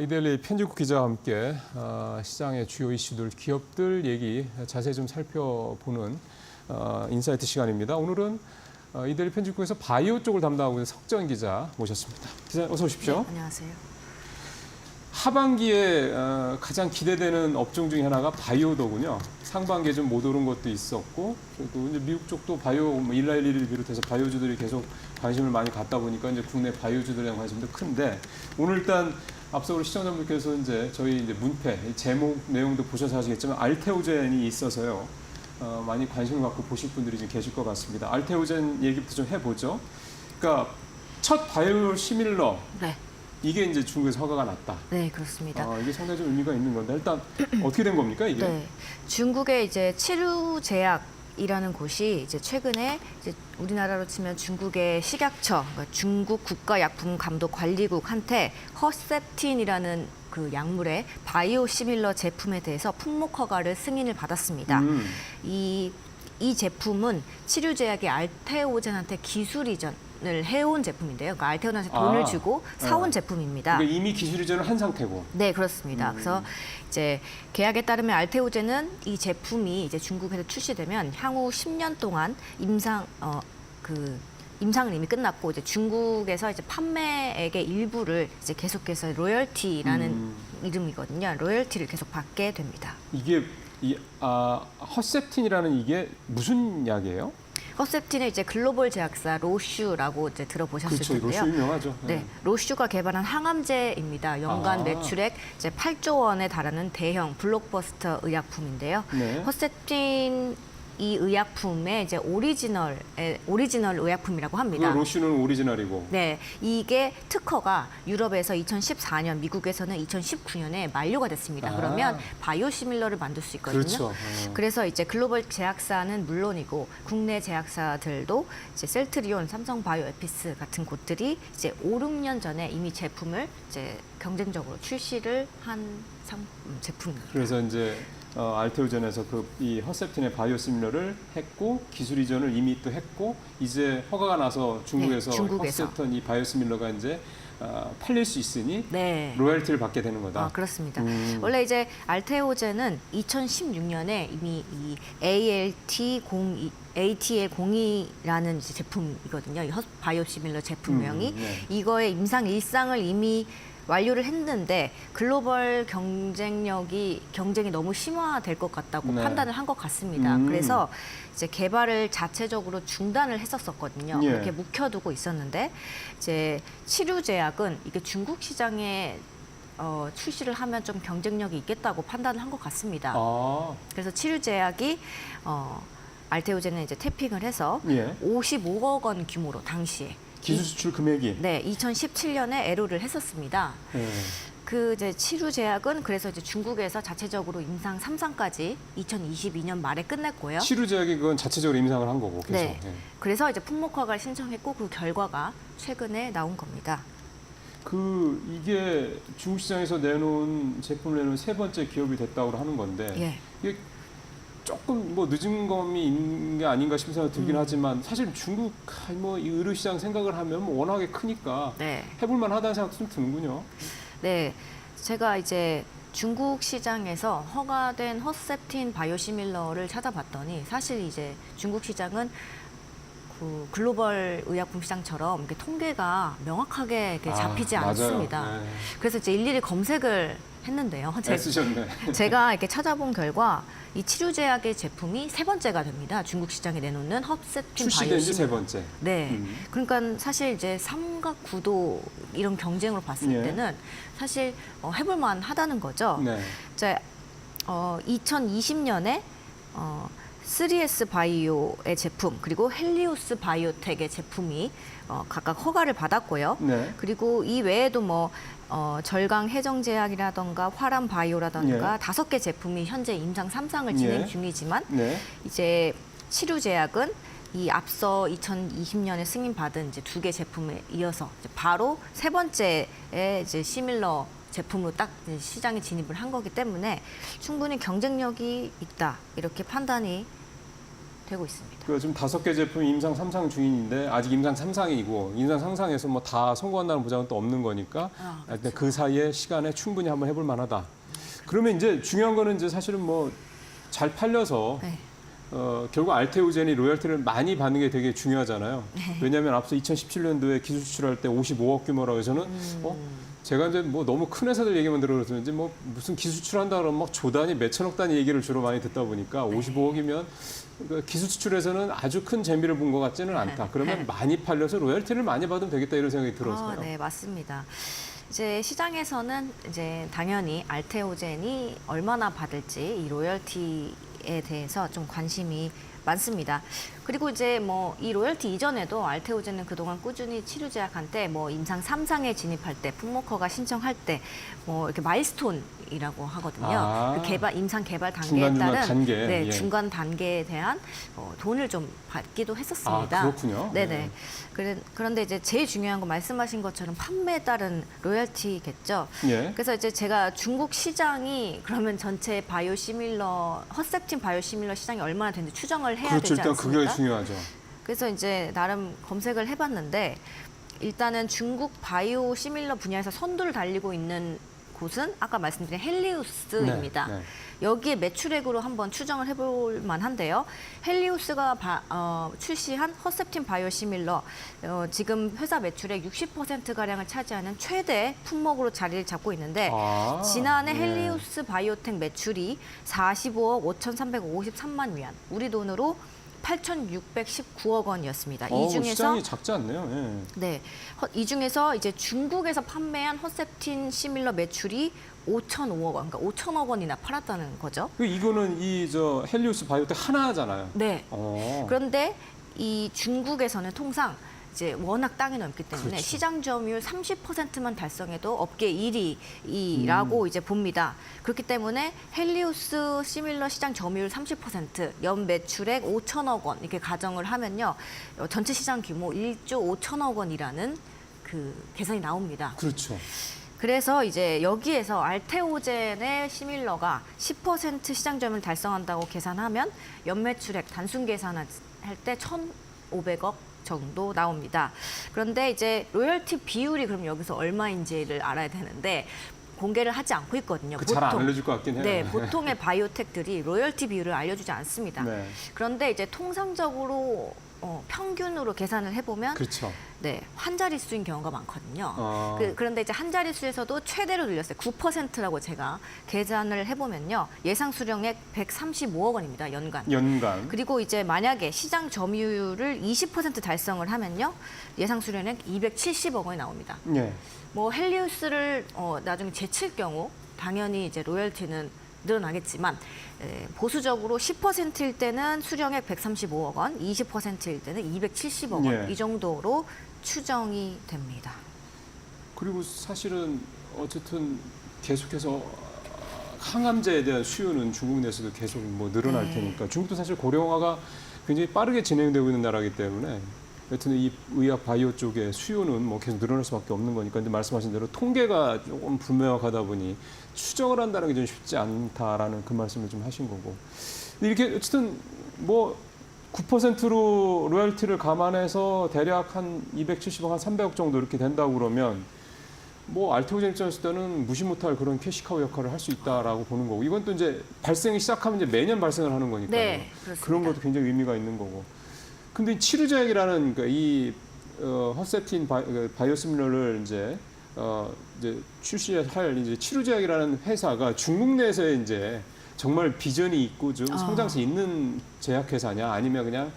이데일리 편집국 기자와 함께 시장의 주요 이슈들, 기업들 얘기 자세히 좀 살펴보는 인사이트 시간입니다. 오늘은 이데일리 편집국에서 바이오 쪽을 담당하고 있는 석정 기자 모셨습니다. 기자 어서 오십시오. 네, 안녕하세요. 하반기에 가장 기대되는 업종 중에 하나가 바이오더군요. 상반기에 좀 못 오른 것도 있었고, 그리고 이제 미국 쪽도 바이오, 일라일리를 비롯해서 바이오주들이 계속 관심을 많이 갖다 보니까 이제 국내 바이오주들에 대한 관심도 큰데, 오늘 일단 앞서 우리 시청자분께서 이제 저희 이제 문패, 제목 내용도 보셔서 아시겠지만 알테오젠이 있어서요. 많이 관심을 갖고 보실 분들이 좀 계실 것 같습니다. 알테오젠 얘기부터 좀 해보죠. 그러니까 첫 바이오 시밀러. 네. 이게 이제 중국에서 허가가 났다. 네, 그렇습니다. 이게 상당히 좀 의미가 있는 건데 일단 어떻게 된 겁니까 이게? 네, 중국의 이제 치루제약이라는 곳이 이제 최근에 이제 우리나라로 치면 중국의 식약처, 그러니까 중국 국가약품감독관리국한테 허셉틴이라는 그 약물의 바이오 시밀러 제품에 대해서 품목 허가를 승인을 받았습니다. 이 제품은 치료제약의 알테오젠한테 기술 이전을 해온 제품인데요. 그러니까 알테오젠한테 돈을 주고 사온 제품입니다. 그러니까 이미 기술 이전을 한 상태고. 네, 그렇습니다. 그래서 이제 계약에 따르면 알테오젠은 이 제품이 이제 중국에서 출시되면 향후 10년 동안 임상은 이미 끝났고 이제 중국에서 이제 판매액의 일부를 이제 계속해서 로열티라는 이름이거든요. 로열티를 계속 받게 됩니다. 이게 허셉틴이라는 이게 무슨 약이에요? 허셉틴은 이제 글로벌 제약사 로슈라고 이제 들어보셨을 그렇죠, 텐데요. 로슈 유명하죠. 네, 로슈가 개발한 항암제입니다. 연간 매출액 이제 8조 원에 달하는 대형 블록버스터 의약품인데요. 네. 허셉틴 이 의약품의 이제 오리지널 의약품이라고 합니다. 로슈는 오리지널이고. 네, 이게 특허가 유럽에서 2014년, 미국에서는 2019년에 만료가 됐습니다. 그러면 바이오시밀러를 만들 수 있거든요. 그렇죠. 그래서 이제 글로벌 제약사는 물론이고 국내 제약사들도 이제 셀트리온, 삼성바이오에피스 같은 곳들이 이제 5, 6년 전에 이미 제품을 이제 경쟁적으로 출시를 한 제품입니다. 그래서 이제 알테오젠에서 이 허셉틴의 바이오시밀러를 했고 기술 이전을 이미 또 했고 이제 허가가 나서 중국에서 허셉틴 이 바이오시밀러가 이제 팔릴 수 있으니 네. 로열티를 받게 되는 거다. 그렇습니다. 원래 이제 알테오젠은 2016년에 이미 이 ATL02라는 제품이거든요. 이 바이오시밀러 제품명이 네. 이거의 임상 일상을 이미 완료를 했는데 글로벌 경쟁이 너무 심화될 것 같다고 판단을 한 것 같습니다. 그래서 이제 개발을 자체적으로 중단을 했었거든요. 예. 그렇게 묵혀두고 있었는데 이제 치료제약은 이게 중국 시장에 출시를 하면 좀 경쟁력이 있겠다고 판단을 한 것 같습니다. 그래서 치료제약이 알테오젠을 이제 태핑을 해서 55억 원 규모로 당시에 기술 수출 금액이 2017년에 애로를 했었습니다. 그 이제 치루제약은 그래서 이제 중국에서 자체적으로 임상 3상까지 2022년 말에 끝냈고요. 치료제약이 그건 자체적으로 임상을 한 거고 계속. 네. 그래서 이제 품목 허가를 신청했고 그 결과가 최근에 나온 겁니다. 이게 중국 시장에서 제품을 내놓은 세 번째 기업이 됐다고 하는 건데 이게 조금 늦은 감이 있는 게 아닌가 싶은 생각이 들긴 하지만 사실 중국 이 의료 시장 생각을 하면 워낙에 크니까 해볼만 하다는 생각도 좀 드는군요. 네, 제가 이제 중국 시장에서 허가된 허셉틴 바이오시밀러를 찾아봤더니 사실 이제 중국 시장은 그 글로벌 의약품 시장처럼 이렇게 통계가 명확하게 이렇게 잡히지 않습니다. 그래서 이제 일일이 검색을 했는데요. 제가 이렇게 찾아본 결과 이 치료제약의 제품이 세 번째가 됩니다. 중국 시장에 내놓는 허셉틴 출시된 지 세 번째. 네. 그러니까 사실 이제 삼각 구도 이런 경쟁으로 봤을 때는 사실 해볼만 하다는 거죠. 이제 2020년에 3S 바이오의 제품 그리고 헬리오스 바이오텍의 제품이 각각 허가를 받았고요. 그리고 이 외에도 절강 해정제약이라던가 화람 바이오라던가 5개 제품이 현재 임상 3상을 진행 중이지만 이제 치료제약은 이 앞서 2020년에 승인받은 이제 2개 제품에 이어서 이제 바로 세 번째의 이제 시밀러 제품으로 딱 시장에 진입을 한 거기 때문에 충분히 경쟁력이 있다 이렇게 판단이 되고 있습니다. 그 지금 5개 제품이 임상 3상 중인데 아직 임상 3상이고 임상 3상에서 뭐 다 성공한다는 보장은 또 없는 거니까 그렇죠. 그 사이에 시간에 충분히 한번 해볼 만하다. 그러면 이제 중요한 거는 이제 사실은 뭐 잘 팔려서 네. 결국 알테오젠이 로열티를 많이 받는 게 되게 중요하잖아요. 왜냐하면 앞서 2017년도에 기술 수출할 때 55억 규모라고 해서는 제가 이제 뭐 너무 큰 회사들 얘기만 들어서 뭐 무슨 기술 수출한다 그러면 막 조 단위 몇천억 단위 얘기를 주로 많이 듣다 보니까 55억이면 기술 수출에서는 아주 큰 재미를 본 것 같지는 않다. 그러면 많이 팔려서 로열티를 많이 받으면 되겠다 이런 생각이 들어서요. 네, 맞습니다. 이제 시장에서는 이제 당연히 알테오젠이 얼마나 받을지 이 로열티에 대해서 좀 관심이 많습니다. 그리고 이제 뭐 이 로열티 이전에도 알테오젠은 그동안 꾸준히 치료 제약한 때 뭐 임상 3상에 진입할 때 풋모커가 신청할 때 뭐 이렇게 마일스톤이라고 하거든요. 그 개발 임상 개발 단계에 따른 단계. 네, 예. 중간 단계에 대한 돈을 좀 받기도 했었습니다. 그렇군요. 네네. 그런데 이제 제일 중요한 건 말씀하신 것처럼 판매에 따른 로열티겠죠. 예. 그래서 이제 제가 중국 시장이 그러면 전체 바이오시밀러 허셉틴 바이오시밀러 시장이 얼마나 되는지 추정을 해야 그렇죠. 되지 일단 않습니까? 그게 중요하죠. 그래서 이제 나름 검색을 해봤는데 일단은 중국 바이오시밀러 분야에서 선두를 달리고 있는 곳은 아까 말씀드린 헬리우스입니다. 네, 네. 여기에 매출액으로 한번 추정을 해볼 만한데요. 헬리우스가 출시한 허셉틴 바이오시밀러 지금 회사 매출의 60%가량을 차지하는 최대 품목으로 자리를 잡고 있는데 지난해 예. 헬리우스 바이오텍 매출이 45억 5,353만 위안, 우리 돈으로 8,619억 원이었습니다. 이 중에서 시장이 작지 않네요. 예. 네, 이 중에서 이제 중국에서 판매한 허셉틴 시밀러 매출이 5,005억 원, 그러니까 5,000억 원이나 팔았다는 거죠. 이거는 저 헬리우스 바이오텍 하나잖아요. 네. 어. 그런데 이 중국에서는 통상 이제 워낙 땅이 넓기 때문에 그렇죠. 시장 점유율 30%만 달성해도 업계 1위라고 이제 봅니다. 그렇기 때문에 헬리우스 시밀러 시장 점유율 30%, 연 매출액 5천억 원 이렇게 가정을 하면요. 전체 시장 규모 1조 5천억 원이라는 그 계산이 나옵니다. 그렇죠. 그래서 이제 여기에서 알테오젠의 시밀러가 10% 시장 점유율 달성한다고 계산하면 연매출액 단순 계산할 때 1,500억 정도 나옵니다. 그런데 이제 로열티 비율이 그럼 여기서 얼마인지를 알아야 되는데 공개를 하지 않고 있거든요. 잘 안 알려줄 것 같긴 해요. 네, 보통의 바이오텍들이 로열티 비율을 알려주지 않습니다. 네. 그런데 이제 통상적으로 평균으로 계산을 해보면 그렇죠. 네, 한 자릿수인 경우가 많거든요. 아. 그런데 이제 한 자릿수에서도 최대로 늘렸어요. 9%라고 제가 계산을 해보면요. 예상 수령액 135억 원입니다. 연간. 그리고 이제 만약에 시장 점유율을 20% 달성을 하면요. 예상 수령액 270억 원이 나옵니다. 예. 뭐 헬리우스를 나중에 제칠 경우 당연히 이제 로열티는 늘어나겠지만 보수적으로 10%일 때는 수령액 135억 원, 20%일 때는 270억 원 예. 이 정도로 추정이 됩니다. 그리고 사실은 어쨌든 계속해서 항암제에 대한 수요는 중국 내에서도 계속 뭐 늘어날 네. 테니까 중국도 사실 고령화가 굉장히 빠르게 진행되고 있는 나라이기 때문에 여튼 이 의학 바이오 쪽의 수요는 뭐 계속 늘어날 수밖에 없는 거니까 근데 말씀하신 대로 통계가 조금 불명확하다 보니 추정을 한다는 게 좀 쉽지 않다라는 그 말씀을 좀 하신 거고 근데 이렇게 어쨌든 뭐 9%로 로열티를 감안해서 대략 한 270억, 한 300억 정도 이렇게 된다고 그러면 뭐 알테오젠 입장에서 때는 무시 못할 그런 캐시카우 역할을 할 수 있다라고 보는 거고 이건 또 이제 발생이 시작하면 이제 매년 발생을 하는 거니까요. 네, 그렇습니다. 그런 것도 굉장히 의미가 있는 거고. 근데 이 치료제약이라는 그러니까 이 허셉틴 바이오시밀러를 이제 출시할 이제 치료제약이라는 회사가 중국 내에서 이제 정말 비전이 있고 좀 성장세 있는 제약회사냐 아니면 그냥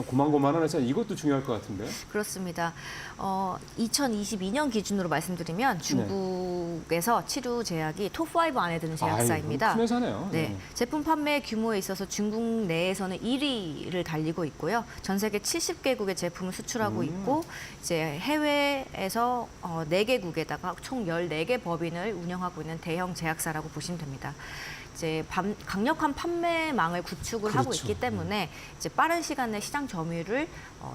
고만고만한 회사 이것도 중요할 것 같은데요. 그렇습니다. 2022년 기준으로 말씀드리면 중국에서 치료 제약이 톱5 안에 드는 제약사입니다. 큰 회사네요. 네, 제품 판매 규모에 있어서 중국 내에서는 1위를 달리고 있고요. 전 세계 70개국의 제품을 수출하고 있고 이제 해외에서 4개국에다가 총 14개 법인을 운영하고 있는 대형 제약사라고 보시면 됩니다. 이제 강력한 판매망을 구축을 하고 있기 때문에 이제 빠른 시간 내 시장 점유율을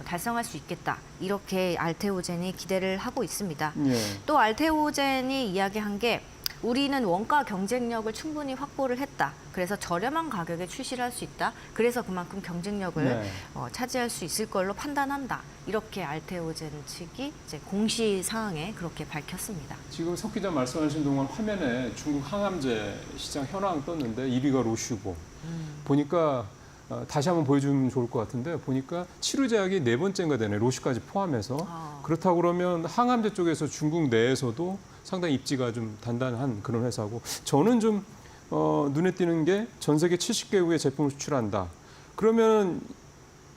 달성할 수 있겠다. 이렇게 알테오젠이 기대를 하고 있습니다. 예. 또 알테오젠이 이야기한 게 우리는 원가 경쟁력을 충분히 확보를 했다. 그래서 저렴한 가격에 출시를 할 수 있다. 그래서 그만큼 경쟁력을 네. 차지할 수 있을 걸로 판단한다. 이렇게 알테오젠 측이 이제 공시 사항에 그렇게 밝혔습니다. 지금 석 기자 말씀하신 동안 화면에 중국 항암제 시장 현황 떴는데 1위가 로슈고 보니까 다시 한번 보여주면 좋을 것 같은데 보니까 치료제약이 4번째인가 되네. 로슈까지 포함해서. 그렇다고 그러면 항암제 쪽에서 중국 내에서도 상당히 입지가 좀 단단한 그런 회사고 저는 좀 눈에 띄는 게 전 세계 70개국에 제품을 수출한다. 그러면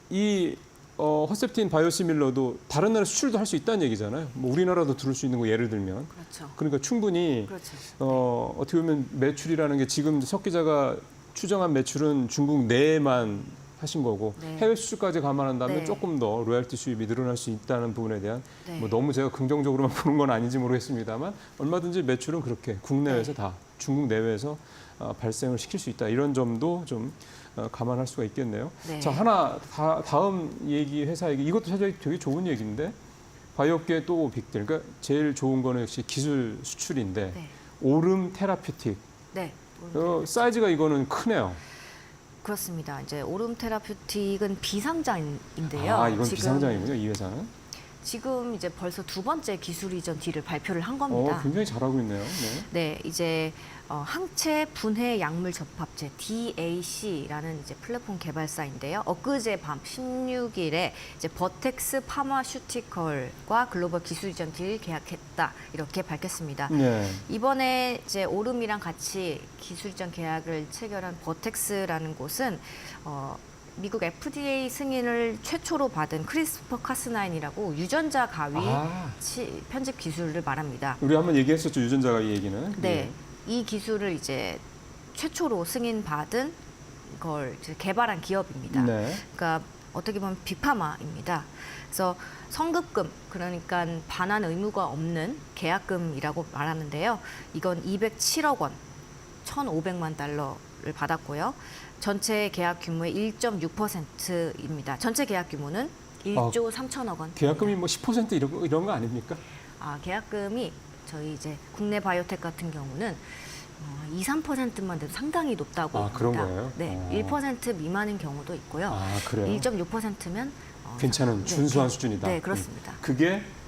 이 허셉틴 바이오시밀러도 다른 나라 수출도 할 수 있다는 얘기잖아요. 뭐 우리나라도 들을 수 있는 거 예를 들면. 그렇죠. 그러니까 충분히 그렇죠. 어떻게 보면 매출이라는 게 지금 석 기자가 추정한 매출은 중국 내에만 하신 거고 네. 해외 수출까지 감안한다면 네. 조금 더 로열티 수입이 늘어날 수 있다는 부분에 대한 네. 뭐 너무 제가 긍정적으로만 보는 건 아닌지 모르겠습니다만 얼마든지 매출은 그렇게 국내외에서 네. 다 중국 내외에서 발생을 시킬 수 있다 이런 점도 좀 감안할 수가 있겠네요. 네. 자 하나 다음 얘기 회사 얘기 이것도 사실 되게 좋은 얘기인데 바이오업계 또 빅딜 그러니까 제일 좋은 거는 역시 기술 수출인데 네. 오름 테라퓨틱 네. 사이즈가 이거는 크네요. 그렇습니다. 이제 오름 테라퓨틱은 비상장인데요. 아, 이건 지금, 비상장이군요, 이 회사는. 지금 이제 벌써 2번째 기술 이전 딜을 발표를 한 겁니다. 굉장히 잘하고 있네요. 네. 네, 이제 항체 분해 약물 접합제 DAC라는 이제 플랫폼 개발사인데요. 엊그제 밤 16일에 이제 버텍스 파마슈티컬과 글로벌 기술 이전 딜 계약했다 이렇게 밝혔습니다. 네. 이번에 이제 오름이랑 같이 기술 이전 계약을 체결한 버텍스라는 곳은 미국 FDA 승인을 최초로 받은 크리스퍼 카스9이라고 유전자 가위 편집 기술을 말합니다. 우리 한번 얘기했었죠, 유전자 가위 얘기는. 네. 이 기술을 이제 최초로 승인받은 걸 이제 개발한 기업입니다. 네. 그러니까 어떻게 보면 빅파마입니다. 그래서 성급금, 그러니까 반환 의무가 없는 계약금이라고 말하는데요. 이건 207억 원, 1,500만 달러를 받았고요. 전체 계약 규모의 1.6%입니다. 전체 계약 규모는 1조 3천억 원. 계약금이 뭐 10% 이런 거 아닙니까? 계약금이 저희 이제 국내 바이오텍 같은 경우는 2, 3%만 돼도 상당히 높다고 합니다. 그런 거예요? 네, 1% 미만인 경우도 있고요. 그래요? 1.6%면 괜찮은 준수한 수준이다. 네, 그렇습니다.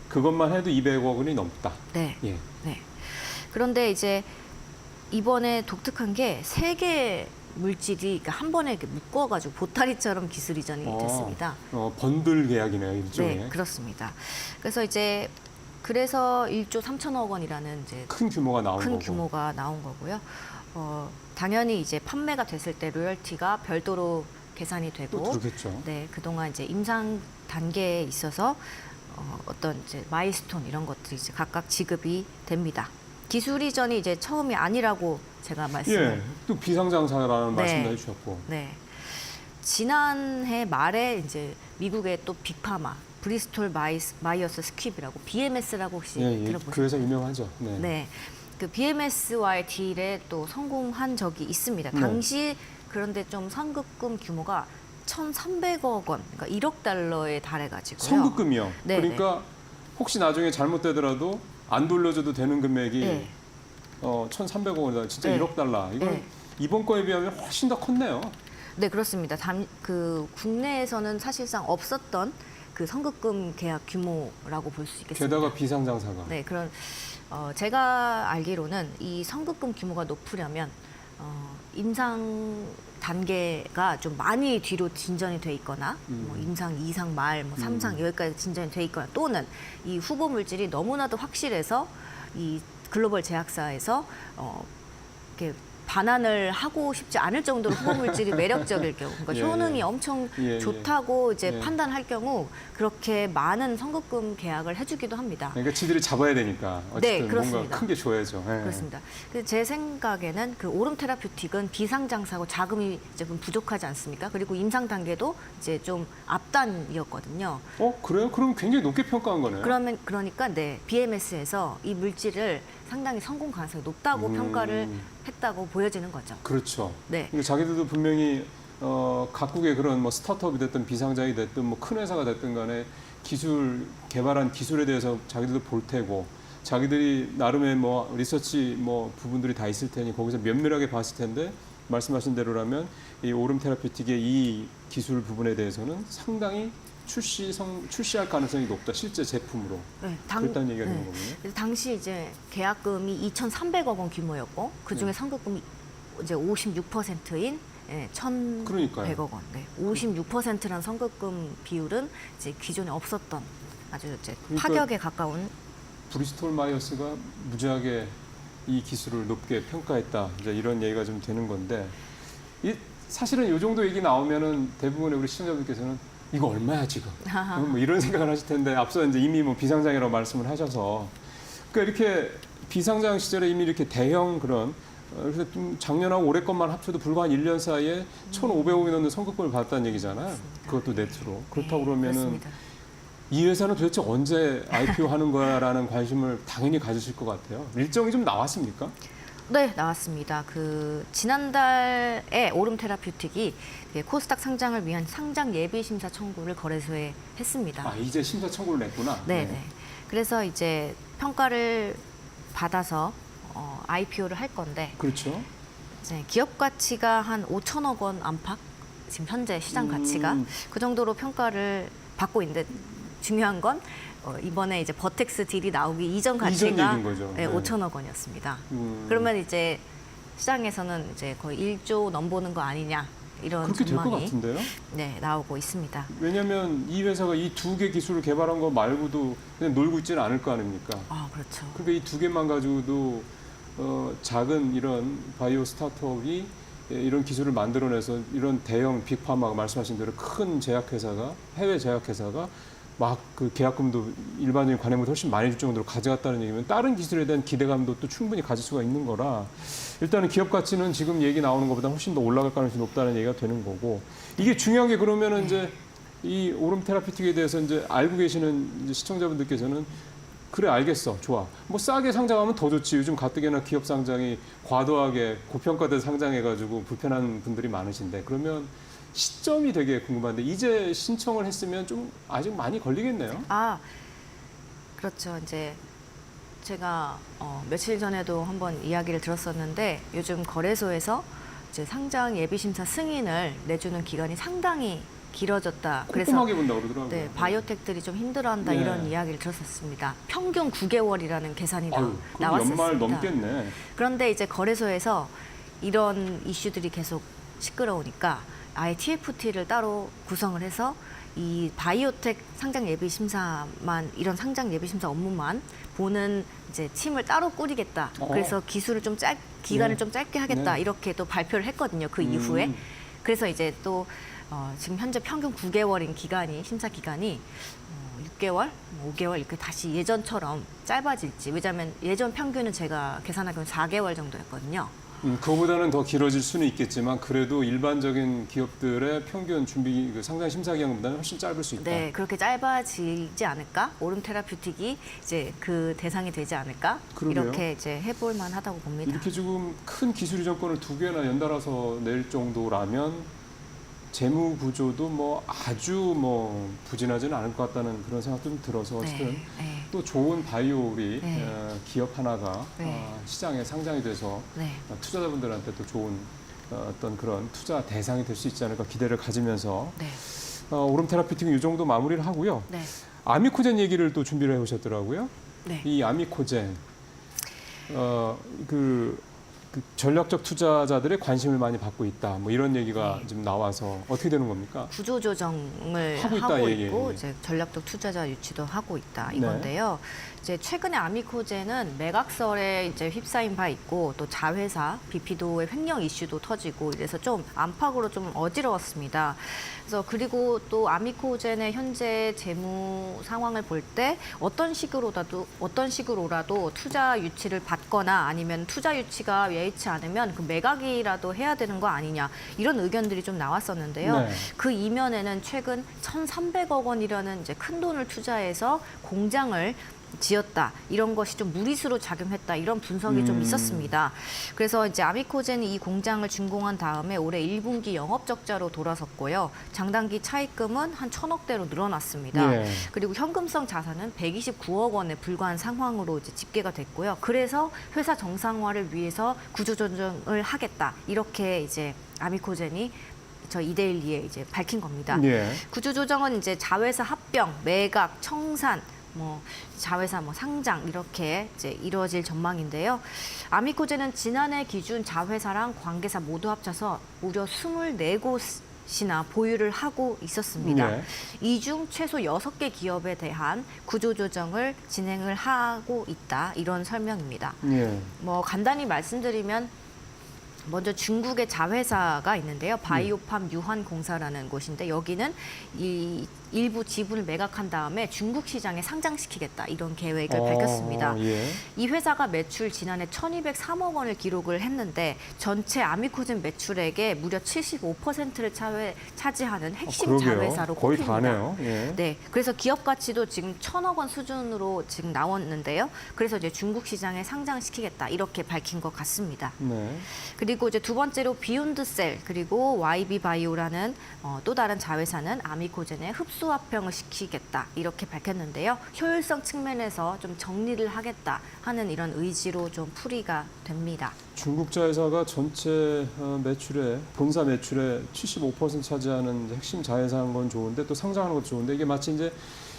그것만 해도 200억 원이 넘다. 네. 예. 네. 그런데 이제 이번에 독특한 게 3개 물질이 그러니까 한 번에 이렇게 묶어가지고 보따리처럼 기술 이전이 됐습니다. 번들 계약이네요, 일종의. 네, 그렇습니다. 그래서 1조 3천억 원이라는 이제 큰 규모가 나온 큰 거고. 규모가 나온 거고요. 당연히 이제 판매가 됐을 때 로열티가 별도로 계산이 되고, 또 그렇겠죠. 네, 그동안 이제 임상 단계에 있어서 어떤 이제 마일스톤 이런 것들이 이제 각각 지급이 됩니다. 기술 이전이 이제 처음이 아니라고 제가 말씀을. 또 비상장사라는 네. 말씀도 해주셨고. 네. 지난해 말에 이제 미국의 또 빅파마 브리스톨 마이어스 스퀴브라고 BMS라고 혹시 들어보셨나요? 그 회사 유명하죠. 네. 네. 그 BMS와의 딜에 또 성공한 적이 있습니다. 당시 그런데 좀 선급금 규모가 1,300억 원, 그러니까 1억 달러에 달해가지고요. 선급금이요. 네, 그러니까 혹시 나중에 잘못되더라도 안 돌려줘도 되는 금액이 네. 1,300억 원이다. 진짜 네. 1억 달러. 이건 네. 이번 거에 비하면 훨씬 더 컸네요. 네, 그렇습니다. 그 국내에서는 사실상 없었던 그 선급금 계약 규모라고 볼 수 있겠습니다. 게다가 비상장사가. 네, 그런 제가 알기로는 이 선급금 규모가 높으려면 임상 단계가 좀 많이 뒤로 진전이 돼 있거나 뭐 임상 2상 말, 뭐 3상 여기까지 진전이 돼 있거나 또는 이 후보 물질이 너무나도 확실해서 이 글로벌 제약사에서 이렇게 반환을 하고 싶지 않을 정도로 후보 물질이 매력적일 경우, 그러니까 효능이 엄청 좋다고 이제 판단할 경우 그렇게 많은 선급금 계약을 해주기도 합니다. 그러니까 지들이 잡아야 되니까 어쨌든 그렇습니다. 뭔가 큰 게 줘야죠. 그렇습니다. 제 생각에는 그 오름 테라퓨틱은 비상장사고 자금이 이제 좀 부족하지 않습니까? 그리고 임상 단계도 이제 좀 앞단이었거든요. 그래요? 그럼 굉장히 높게 평가한 거네요. 그러니까 네, BMS에서 이 물질을 상당히 성공 가능성이 높다고 평가를 했다고 보여지는 거죠. 그렇죠. 네. 그러니까 자기들도 분명히 각국의 그런 뭐 스타트업이 됐든 비상장이 됐든 뭐 큰 회사가 됐든 간에 기술 개발한 기술에 대해서 자기들도 볼 테고 자기들이 나름의 뭐 리서치 뭐 부분들이 다 있을 테니 거기서 면밀하게 봤을 텐데 말씀하신 대로라면 이 오름 테라피틱의 이 기술 부분에 대해서는 상당히 출시할 가능성이 높다. 실제 제품으로. 네, 그랬다는 얘기가 되는 거군요. 그래서 당시 이제 계약금이 2,300억 원 규모였고 그 중에 선급금이 이제 56%인 1,100억 그러니까요. 원. 네, 56%라는 선급금 비율은 이제 기존에 없었던 아주 이제 그러니까 파격에 가까운. 브리스톨 마이어스가 무지하게 이 기술을 높게 평가했다. 이제 이런 얘기가 좀 되는 건데 사실은 이 정도 얘기 나오면은 대부분의 우리 시청자분께서는 이거 얼마야 지금? 뭐 이런 생각을 하실 텐데 앞서 이제 이미 뭐 비상장이라고 말씀을 하셔서 그러니까 이렇게 비상장 시절에 이미 이렇게 대형 그런 그래서 좀 작년하고 올해 것만 합쳐도 불과 한 1년 사이에 1,500억이 넘는 선급금을 받았다는 얘기잖아요. 맞습니다. 그것도 네트로. 그렇다고 네, 그러면은 그렇습니다. 이 회사는 도대체 언제 IPO 하는 거야라는 관심을 당연히 가지실 것 같아요. 일정이 좀 나왔습니까? 네, 나왔습니다. 그 지난달에 오름 테라퓨틱이 코스닥 상장을 위한 상장 예비 심사 청구를 거래소에 했습니다. 아, 이제 심사 청구를 냈구나. 네, 네. 그래서 이제 평가를 받아서 IPO를 할 건데 그렇죠. 이제 기업 가치가 한 5천억 원 안팎, 지금 현재 시장 가치가 그 정도로 평가를 받고 있는데 중요한 건 이번에 이제 버텍스 딜이 나오기 이전 가치가 얘기인 거죠. 네, 네. 5천억 원이었습니다. 그러면 이제 시장에서는 이제 거의 1조 넘보는 거 아니냐 이런 그렇게 될 것 전망이 같은데요? 네, 나오고 있습니다. 왜냐하면 이 회사가 이 두 개 기술을 개발한 거 말고도 그냥 놀고 있지는 않을 거 아닙니까? 아, 그렇죠. 그러니까 이 두 개만 가지고도 작은 이런 바이오 스타트업이 이런 기술을 만들어내서 이런 대형 빅파마가 말씀하신 대로 큰 제약회사가 해외 제약회사가 막 그 계약금도 일반적인 관행보다 훨씬 많이 줄 정도로 가져갔다는 얘기면 다른 기술에 대한 기대감도 또 충분히 가질 수가 있는 거라 일단은 기업 가치는 지금 얘기 나오는 것보다 훨씬 더 올라갈 가능성이 높다는 얘기가 되는 거고 이게 중요한 게 그러면은 이제 이 오름 테라피틱에 대해서 이제 알고 계시는 이제 시청자분들께서는 그래 알겠어 좋아 뭐 싸게 상장하면 더 좋지 요즘 가뜩이나 기업 상장이 과도하게 고평가돼서 상장해가지고 불편한 분들이 많으신데 그러면 시점이 되게 궁금한데 이제 신청을 했으면 좀 아직 많이 걸리겠네요. 아, 그렇죠. 이제 제가 며칠 전에도 한번 이야기를 들었었는데 요즘 거래소에서 이제 상장 예비 심사 승인을 내주는 기간이 상당히 길어졌다. 꼼꼼하게 본다고 그러더라고요. 네, 바이오텍들이 좀 힘들어한다 네. 이런 이야기를 들었었습니다. 평균 9개월이라는 계산이 아유, 그럼 나왔었습니다. 연말 넘겠네. 그런데 이제 거래소에서 이런 이슈들이 계속 시끄러우니까 아예 TFT를 따로 구성을 해서 이 바이오텍 상장 예비 심사만 이런 상장 예비 심사 업무만 보는 이제 팀을 따로 꾸리겠다. 그래서 기술을 좀 기간을 네. 좀 짧게 하겠다. 네. 이렇게 또 발표를 했거든요. 그 이후에. 그래서 이제 또 지금 현재 평균 9개월인 심사 기간이 6개월, 5개월 이렇게 다시 예전처럼 짧아질지. 왜냐하면 예전 평균은 제가 계산하기로는 4개월 정도였거든요. 그거보다는 더 길어질 수는 있겠지만 그래도 일반적인 기업들의 평균 준비 그 상장 심사 기간보다는 훨씬 짧을 수 있다. 네, 그렇게 짧아지지 않을까? 오름 테라퓨틱이 이제 그 대상이 되지 않을까? 그러게요. 이렇게 이제 해볼 만하다고 봅니다. 이렇게 지금 큰 기술 이전권을 두 개나 연달아서 낼 정도라면 재무 구조도 뭐 아주 뭐 부진하지는 않을 것 같다는 그런 생각도 좀 들어서 어쨌든 네, 네. 또 좋은 바이오 우리 네. 기업 하나가 네. 시장에 상장이 돼서 네. 투자자분들한테 또 좋은 어떤 그런 투자 대상이 될 수 있지 않을까 기대를 가지면서 네. 오름 테라피틱은 이 정도 마무리를 하고요. 네. 아미코젠 얘기를 또 준비를 해오셨더라고요. 네. 이 아미코젠 그 전략적 투자자들의 관심을 많이 받고 있다. 뭐 이런 얘기가 네. 지금 나와서 어떻게 되는 겁니까? 구조 조정을 하고 하고, 있다, 있고 예. 이제 전략적 투자자 유치도 하고 있다 네. 이건데요. 이제 최근에 아미코젠은 매각설에 이제 휩싸인 바 있고 또 자회사 비피도의 횡령 이슈도 터지고 이래서 좀 안팎으로 좀 어지러웠습니다. 그래서 그리고 또 아미코젠의 현재 재무 상황을 볼 때 어떤 식으로라도 투자 유치를 받거나 아니면 투자 유치가 여의치 않으면 그 매각이라도 해야 되는 거 아니냐 이런 의견들이 좀 나왔었는데요. 네. 그 이면에는 최근 1,300억 원이라는 이제 큰 돈을 투자해서 공장을 지었다 이런 것이 좀 무리수로 작용했다 이런 분석이 좀 있었습니다. 그래서 이제 아미코젠이 이 공장을 준공한 다음에 올해 1분기 영업 적자로 돌아섰고요. 장단기 차입금은 한 1,000억대로 늘어났습니다. 예. 그리고 현금성 자산은 129억 원에 불과한 상황으로 이제 집계가 됐고요. 그래서 회사 정상화를 위해서 구조조정을 하겠다 이렇게 이제 아미코젠이 저 이데일리에 이제 밝힌 겁니다. 예. 구조조정은 이제 자회사 합병, 매각, 청산, 뭐 자회사 뭐 상장 이렇게 이제 이루어질 전망인데요. 아미코젠은 지난해 기준 자회사랑 관계사 모두 합쳐서 무려 24곳이나 보유를 하고 있었습니다. 네. 이 중 최소 6개 기업에 대한 구조조정을 진행을 하고 있다 이런 설명입니다. 예. 뭐 간단히 말씀드리면 먼저 중국의 자회사가 있는데요. 바이오팜 유한공사라는 곳인데 여기는 이 일부 지분을 매각한 다음에 중국 시장에 상장시키겠다 이런 계획을 밝혔습니다. 예. 이 회사가 매출 지난해 1,203억 원을 기록을 했는데 전체 아미코젠 매출액의 무려 75%를 차지하는 핵심 그러게요. 자회사로 거의 꼽힙니다. 다네요. 예. 네, 그래서 기업 가치도 지금 1,000억 원 수준으로 지금 나왔는데요. 그래서 이제 중국 시장에 상장시키겠다 이렇게 밝힌 것 같습니다. 네. 그리고 이제 두 번째로 비욘드셀 그리고 YB 바이오라는 또 다른 자회사는 아미코젠에 흡수 합병을 시키겠다 이렇게 밝혔는데요. 효율성 측면에서 좀 정리를 하겠다 하는 이런 의지로 좀 풀이가 됩니다. 중국 자회사가 전체 매출의 본사 매출의 75% 차지하는 이제 핵심 자회사인 건 좋은데 또 상장하는 것도 좋은데 이게 마치 이제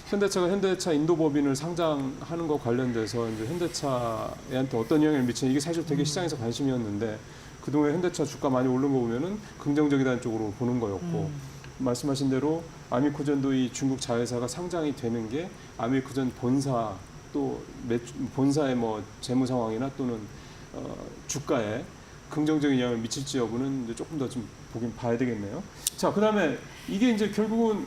현대차가 현대차 인도법인을 상장하는 것 관련돼서 이제 현대차한테 어떤 영향을 미치는 이게 사실 되게 시장에서 관심이었는데 그동안 현대차 주가 많이 오른 거 보면은 긍정적이다는 쪽으로 보는 거였고 말씀하신 대로 아미코젠도 이 중국 자회사가 상장이 되는 게 아미코젠 본사 또 본사의 뭐 재무 상황이나 또는 주가에 긍정적인 영향을 미칠지 여부는 이제 조금 더 좀 보긴 봐야 되겠네요. 자, 그다음에 이게 이제 결국은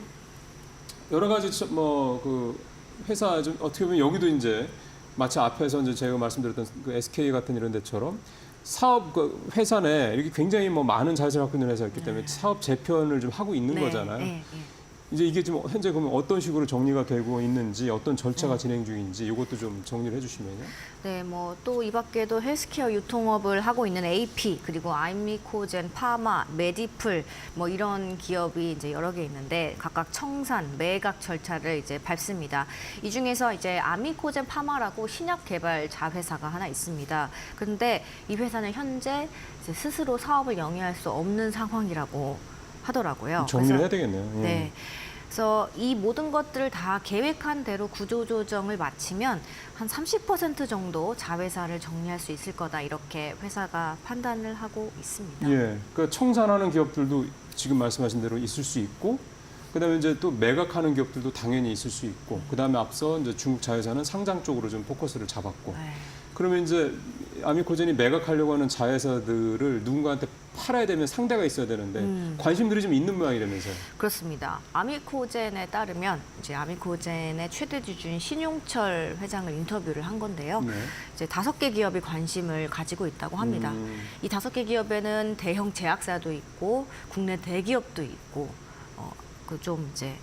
여러 가지 뭐 그 회사 좀 어떻게 보면 여기도 이제 마치 앞에서 이제 제가 말씀드렸던 그 SK 같은 이런 데처럼 사업 그 회사 내 이렇게 굉장히 뭐 많은 자회사를 갖고 있는 회사였기 때문에 사업 재편을 좀 하고 있는 거잖아요. 네. 이제 이게 지금 현재 그러면 어떤 식으로 정리가 되고 있는지 어떤 절차가 진행 중인지 이것도 좀 정리를 해주시면요. 네, 뭐 또 이 밖에도 헬스케어 유통업을 하고 있는 AP 그리고 아미코젠, 파마, 메디플 뭐 이런 기업이 이제 여러 개 있는데 각각 청산, 매각 절차를 이제 밟습니다. 이 중에서 이제 아미코젠 파마라고 신약 개발 자회사가 하나 있습니다. 그런데 이 회사는 현재 이제 스스로 사업을 영위할 수 없는 상황이라고 하더라고요. 정리를 그래서 해야 되겠네요. 예. 네. 그래서 이 모든 것들을 다 계획한 대로 구조조정을 마치면 한 30% 정도 자회사를 정리할 수 있을 거다 이렇게 회사가 판단을 하고 있습니다. 예, 그러니까 청산하는 기업들도 지금 말씀하신 대로 있을 수 있고, 그다음에 이제 또 매각하는 기업들도 당연히 있을 수 있고, 그다음에 앞서 이제 중국 자회사는 상장 쪽으로 좀 포커스를 잡았고, 네. 그러면 이제 아미코젠이 매각하려고 하는 자회사들을 누군가한테 팔아야 되면 상대가 있어야 되는데 관심들이 좀 있는 모양이라면서요. 그렇습니다. 아미코젠에 따르면 이제 아미코젠의 최대 주주인 신용철 회장을 인터뷰를 한 건데요. 네. 이제 5개 기업이 관심을 가지고 있다고 합니다. 이 5개 기업에는 대형 제약사도 있고 국내 대기업도 있고 그 좀 이제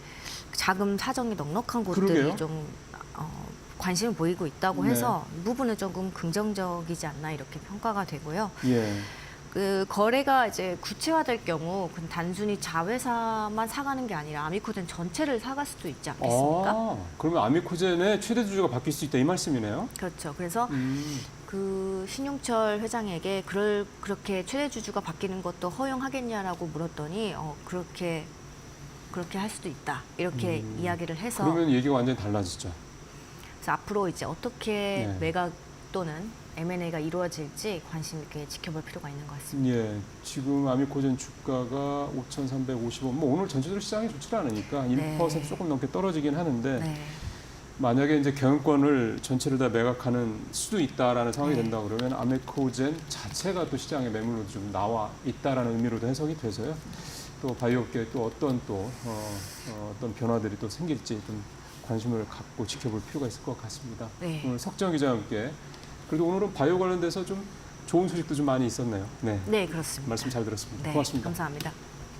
자금 사정이 넉넉한 곳들이 그러게요. 좀 관심을 보이고 있다고 네. 해서 이 부분은 조금 긍정적이지 않나 이렇게 평가가 되고요. 예. 그 거래가 이제 구체화될 경우 그 단순히 자회사만 사가는 게 아니라 아미코젠 전체를 사갈 수도 있지 않겠습니까? 아, 그러면 아미코젠의 최대 주주가 바뀔 수 있다 이 말씀이네요. 그렇죠. 그래서 그 신용철 회장에게 그렇게 최대 주주가 바뀌는 것도 허용하겠냐라고 물었더니 그렇게 할 수도 있다 이렇게 이야기를 해서 그러면 얘기가 완전히 달라지죠. 그래서 앞으로 이제 어떻게 네. 매각 또는 M&A가 이루어질지 관심 있게 지켜볼 필요가 있는 것 같습니다. 예, 지금 아미코젠 주가가 5,350원. 뭐 오늘 전체적으로 시장이 좋지 않으니까 1% 네. 조금 넘게 떨어지긴 하는데 네. 만약에 이제 경영권을 전체를 다 매각하는 수도 있다라는 상황이 네. 된다 그러면 아미코젠 자체가 또 시장의 매물로 좀 나와 있다라는 의미로도 해석이 돼서요. 또 바이오업계에 또 어떤 어떤 변화들이 또 생길지 좀 관심을 갖고 지켜볼 필요가 있을 것 같습니다. 네. 오늘 석정 기자와 함께 그래도 오늘은 바이오 관련돼서 좀 좋은 소식도 좀 많이 있었네요. 네, 네, 그렇습니다. 말씀 잘 들었습니다. 네, 고맙습니다. 감사합니다.